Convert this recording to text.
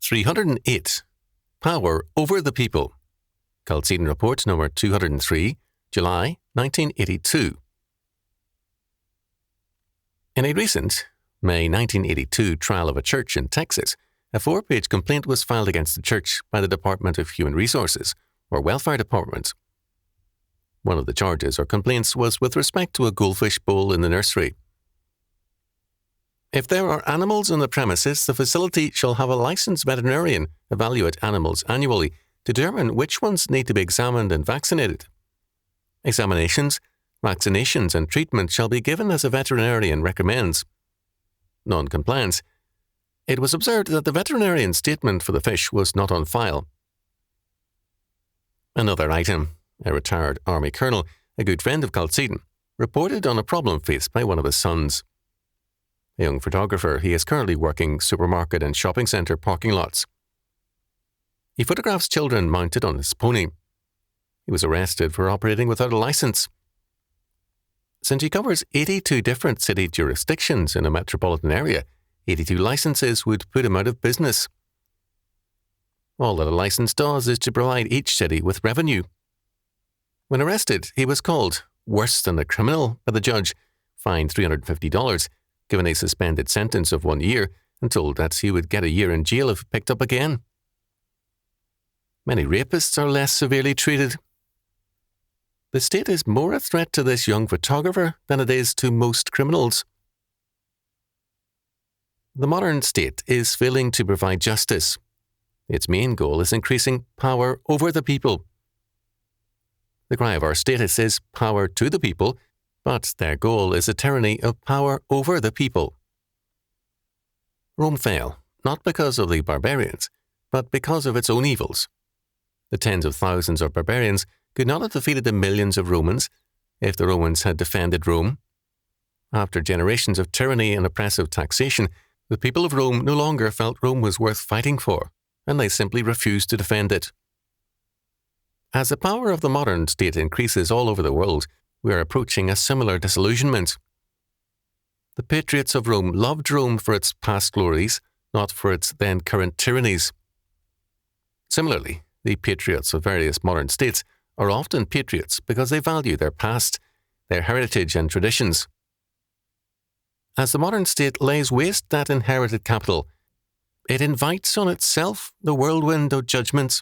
308. Power over the people. Chalcedon Report number 203, July 1982. In a recent May 1982 trial of a church in Texas, a 4-page complaint was filed against the church by the Department of Human Resources, or Welfare Department. One of the charges or complaints was with respect to a goldfish bowl in the nursery. If there are animals on the premises, the facility shall have a licensed veterinarian evaluate animals annually to determine which ones need to be examined and vaccinated. Examinations, vaccinations, and treatment shall be given as a veterinarian recommends. Non-compliance. It was observed that the veterinarian's statement for the fish was not on file. Another item. A retired Army colonel, a good friend of Chalcedon, reported on a problem faced by one of his sons. A young photographer, he is currently working supermarket and shopping centre parking lots. He photographs children mounted on his pony. He was arrested for operating without a licence. Since he covers 82 different city jurisdictions in a metropolitan area, 82 licences would put him out of business. All that a licence does is to provide each city with revenue. When arrested, he was called worse than a criminal by the judge, fined $350, given a suspended sentence of 1 year, and told that he would get a year in jail if picked up again. Many rapists are less severely treated. The state is more a threat to this young photographer than it is to most criminals. The modern state is failing to provide justice. Its main goal is increasing power over the people. The cry of our status is power to the people, but their goal is a tyranny of power over the people. Rome fell, not because of the barbarians, but because of its own evils. The tens of thousands of barbarians could not have defeated the millions of Romans if the Romans had defended Rome. After generations of tyranny and oppressive taxation, the people of Rome no longer felt Rome was worth fighting for, and they simply refused to defend it. As the power of the modern state increases all over the world, we are approaching a similar disillusionment. The patriots of Rome loved Rome for its past glories, not for its then current tyrannies. Similarly, the patriots of various modern states are often patriots because they value their past, their heritage and traditions. As the modern state lays waste that inherited capital, it invites on itself the whirlwind of judgment.